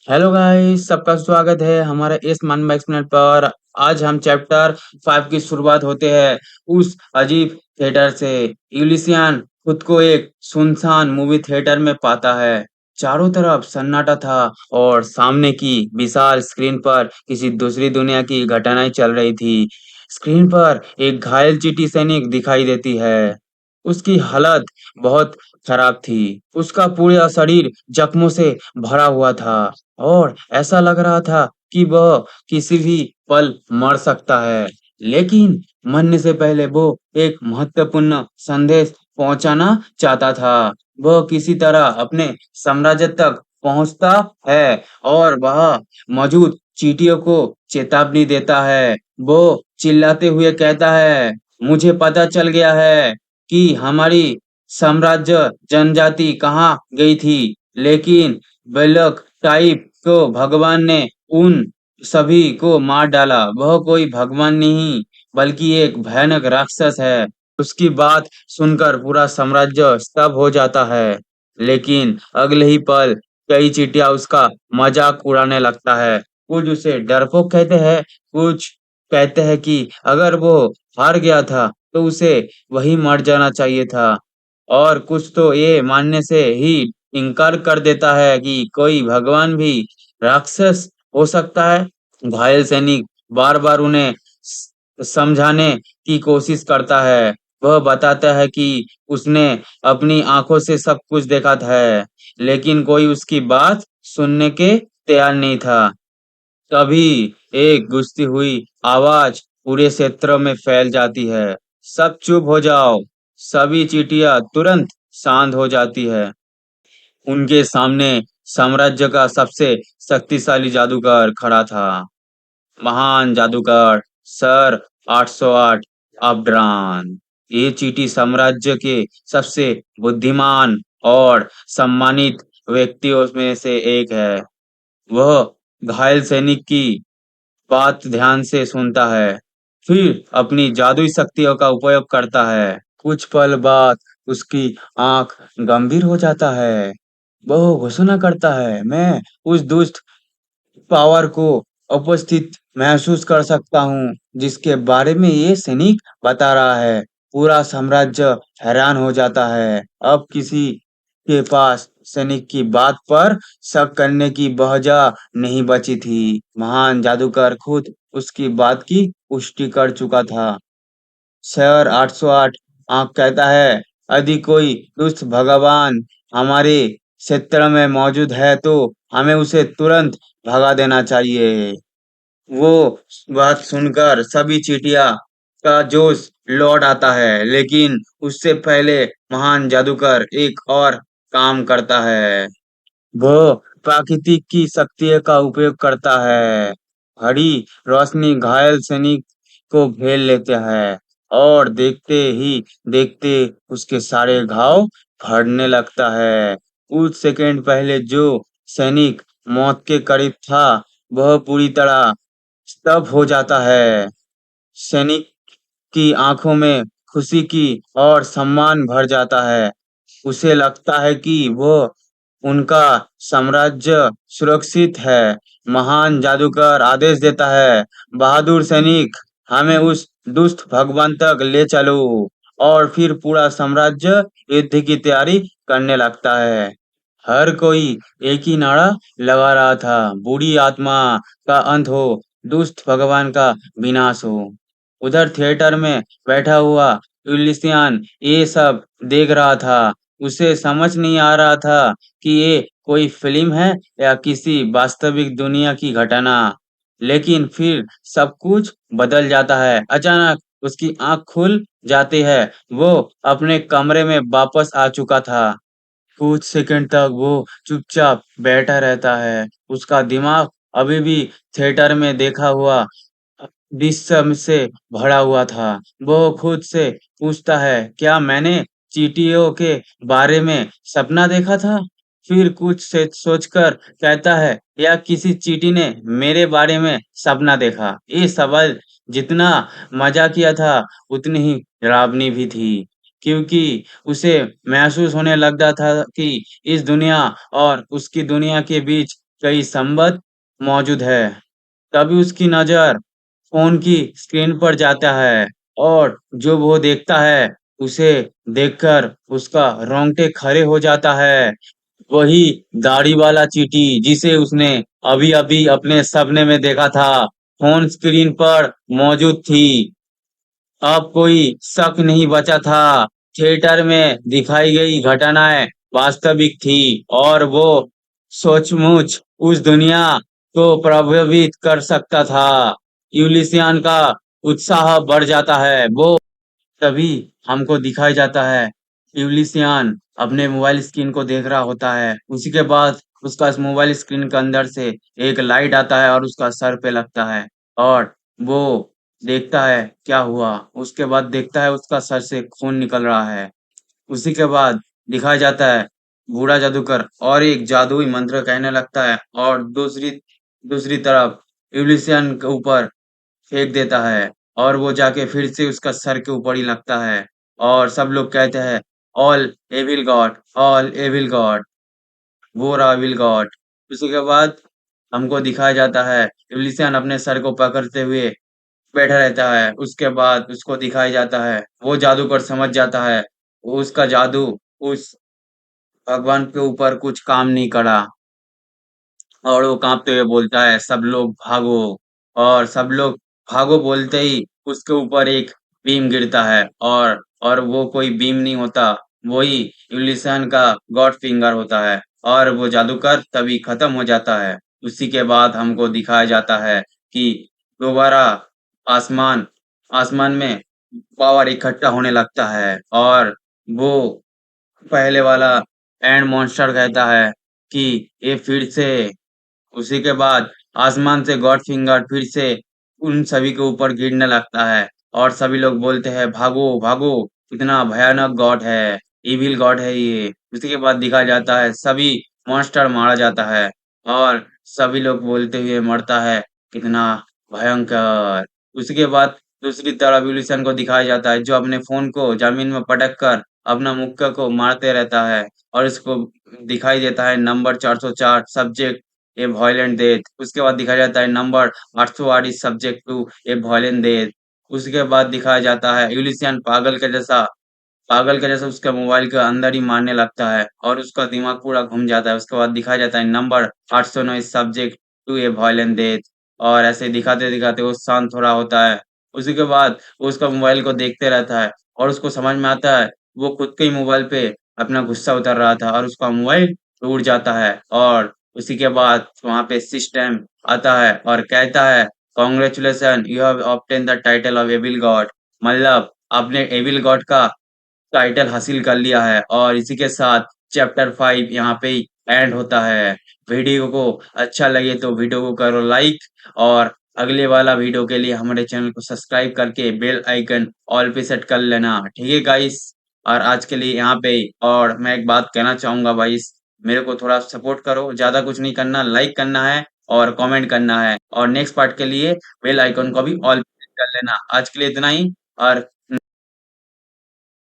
Hello guys, सबका स्वागत है हमारे इस मन एक्सप्लेनर पर। आज हम चैप्टर 5 की शुरुआत होते हैं उस अजीब थिएटर से। यूलिसियन खुद को एक सुनसान मूवी थिएटर में पाता है। चारों तरफ सन्नाटा था और सामने की विशाल स्क्रीन पर किसी दूसरी दुनिया की घटनाएं चल रही थी। स्क्रीन पर एक घायल चींटी सैनिक दिखाई देती है। उसकी हालत बहुत खराब थी। उसका पूरा शरीर जख्मों से भरा हुआ था और ऐसा लग रहा था कि वह किसी भी पल मर सकता है। लेकिन मरने से पहले वो एक महत्वपूर्ण संदेश पहुंचाना चाहता था। वह किसी तरह अपने साम्राज्य तक पहुंचता है और वह मौजूद चींटियों को चेतावनी देता है। वो चिल्लाते हुए कहता है, मुझे पता चल गया है कि हमारी साम्राज्य जनजाति कहाँ गई थी, लेकिन बेलक टाइप को भगवान ने उन सभी को मार डाला। वह कोई भगवान नहीं बल्कि एक भयानक राक्षस है। उसकी बात सुनकर पूरा साम्राज्य स्तब्ध हो जाता है। लेकिन अगले ही पल कई चींटियां उसका मजाक उड़ाने लगता है। कुछ उसे डरपोक कहते हैं, कुछ कहते हैं कि अगर वो हार गया था तो उसे वही मर जाना चाहिए था, और कुछ तो ये मानने से ही इनकार कर देता है कि कोई भगवान भी राक्षस हो सकता है। घायल सैनिक बार बार उन्हें समझाने की कोशिश करता है। वह बताता है कि उसने अपनी आंखों से सब कुछ देखा है, लेकिन कोई उसकी बात सुनने के तैयार नहीं था। तभी एक गूंजती हुई आवाज पूरे क्षेत्र में फैल जाती है, सब चुप हो जाओ। सभी चींटियां तुरंत शांत हो जाती है। उनके सामने साम्राज्य का सबसे शक्तिशाली जादूगर खड़ा था। महान जादूगर सर 808 अब्रान। ये चींटी साम्राज्य के सबसे बुद्धिमान और सम्मानित व्यक्तियों में से एक है। वह घायल सैनिक की बात ध्यान से सुनता है, फिर अपनी जादुई शक्तियों का उपयोग करता है। कुछ पल बाद उसकी आंख गंभीर हो जाता है। वह घोषणा करता है, मैं उस दुष्ट पावर को उपस्थित महसूस कर सकता हूँ जिसके बारे में ये सैनिक बता रहा है। पूरा साम्राज्य हैरान हो जाता है। अब किसी के पास सैनिक की बात पर शक करने की वजह नहीं बची थी। महान जादूगर खुद उसकी बात की पुष्टि कर चुका था। शहर 808 आंख कहता है, यदि कोई दुष्ट भगवान हमारे क्षेत्र में मौजूद है तो हमें उसे तुरंत भगा देना चाहिए। वो बात सुनकर सभी चींटियां का जोश लौट आता है, लेकिन उससे पहले महान जादूगर एक और काम करता है। वो प्राकृतिक की शक्ति का उपयोग करता है। हरी रोशनी घायल सैनिक को घेर लेते हैं और देखते ही देखते उसके सारे घाव भरने लगता है। कुछ सेकंड पहले जो सैनिक मौत के करीब था वह पूरी तरह स्तब्ध हो जाता है। सैनिक की आंखों में खुशी की और सम्मान भर जाता है। उसे लगता है कि वो उनका साम्राज्य सुरक्षित है। महान जादूगर आदेश देता है, बहादुर सैनिक, हमें उस दुष्ट भगवान तक ले चलो। और फिर पूरा साम्राज्य युद्ध की तैयारी करने लगता है। हर कोई एक ही नारा लगा रहा था, बुरी आत्मा का अंत हो, दुष्ट भगवान का विनाश हो। उधर थिएटर में बैठा हुआ यूलिसियन ये सब देख रहा था। उसे समझ नहीं आ रहा था कि ये कोई फिल्म है या किसी वास्तविक दुनिया की घटना। लेकिन फिर सब कुछ बदल जाता है। अचानक उसकी आंख खुल जाती है। वो अपने कमरे में वापस आ चुका था। कुछ सेकंड तक वो चुपचाप बैठा रहता है। उसका दिमाग अभी भी थिएटर में देखा हुआ दृश्य से भरा हुआ था। वो खुद से पूछता है, क्या मैंने चींटियों के बारे में सपना देखा था? फिर कुछ से सोचकर कहता है, या किसी चींटी ने मेरे बारे में सपना देखा? ये सवाल जितना मजाकिया था उतनी ही डरावनी भी थी, क्योंकि उसे महसूस होने लग था कि इस दुनिया और उसकी दुनिया के बीच कई संबंध मौजूद है। तभी उसकी नजर फोन की स्क्रीन पर जाता है और जो वो देखता है उसे देखकर उसका रोंगटे खड़े हो जाता है। वही दाढ़ी वाला चींटी जिसे उसने अभी अभी अपने सपने में देखा था फोन स्क्रीन पर मौजूद थी। अब कोई शक नहीं बचा था। थिएटर में दिखाई गई घटनाएं वास्तविक थी और वो सचमुच उस दुनिया को प्रभावित कर सकता था। यूलिसियन का उत्साह बढ़ जाता है। वो तभी हमको दिखाया जाता है यूलिसियन अपने मोबाइल स्क्रीन को देख रहा होता है। उसी के बाद उसका इस मोबाइल स्क्रीन के अंदर से एक लाइट आता है और उसका सर पे लगता है और वो देखता है क्या हुआ। उसके बाद देखता है उसका सर से खून निकल रहा है। उसी के बाद दिखाया जाता है बूढ़ा जादूगर और एक जादुई मंत्र कहने लगता है और दूसरी दूसरी तरफ यूलिसियन के ऊपर फेंक देता है और वो जाके फिर से उसका सर के ऊपर ही लगता है और सब लोग कहते हैं ऑल एविल गॉड, वो रहा एविल गॉड। उसी के बाद हमको दिखाया जाता है यूलिसियन अपने सर को पकड़ते हुए बैठा रहता है। उसके बाद उसको दिखाया जाता है वो जादूगर समझ जाता है वो उसका जादू उस भगवान के ऊपर कुछ काम नहीं करा और वो कांपते हुए बोलता है सब लोग भागो। और सब लोग भागो बोलते ही उसके ऊपर एक बीम गिरता है और वो कोई बीम नहीं होता, वही यूलिसन का गॉड फिंगर होता है और वो जादूगर तभी खत्म हो जाता है। उसी के बाद हमको दिखाया जाता है कि दोबारा आसमान आसमान में पावर इकट्ठा होने लगता है और वो पहले वाला एंड मॉन्स्टर कहता है कि ये फिर से। उसी के बाद आसमान से गॉड फिंगर फिर से उन सभी के ऊपर गिरने लगता है और सभी लोग बोलते हैं भागो भागो, इतना भयानक गॉड है, इविल गॉड है ये। उसी के बाद दिखाया जाता है सभी मॉन्स्टर मारा जाता है और सभी लोग बोलते हुए मरता है कितना भयंकर। उसी के बाद दूसरी तरफ इल्यूशन को दिखाया जाता है जो अपने फोन को जमीन में पटक कर अपना मुक्का को मारते रहता है और इसको दिखाई देता है number 404 subject a violent death. उसके बाद दिखाया जाता है number 808 is subject to a violent death. उसके बाद दिखाया जाता है यूलिसियन पागल के जैसा उसके मोबाइल के अंदर ही मारने लगता है और उसका दिमाग पूरा घूम जाता है। उसके बाद दिखाया जाता है number 809 is subject to a violent death. और ऐसे दिखाते दिखाते वो शांत हो रहा होता है। उसी के बाद वो उसका मोबाइल को देखते रहता है और उसको समझ में आता है वो खुद के ही मोबाइल पे अपना गुस्सा उतर रहा था और उसका मोबाइल टूट जाता है। और उसी के बाद वहाँ पे सिस्टम आता है और कहता है congratulation you have obtain the title of evil god. मतलब आपने एविल गॉड का टाइटल हासिल कर लिया है। और इसी के साथ चैप्टर 5 यहाँ पे ही एंड होता है। वीडियो को अच्छा लगे तो वीडियो को करो लाइक और अगले वाला वीडियो के लिए हमारे चैनल को सब्सक्राइब करके बेल आइकन ऑल पे सेट कर लेना, ठीक है गाइस। और आज के लिए यहाँ पे ही। और मैं एक बात कहना चाहूंगा भाई, मेरे को थोड़ा सपोर्ट करो, ज्यादा कुछ नहीं करना, लाइक करना है और कमेंट करना है और नेक्स्ट पार्ट के लिए बेल आइकन को भी ऑल पे सेट कर लेना। आज के लिए इतना ही। और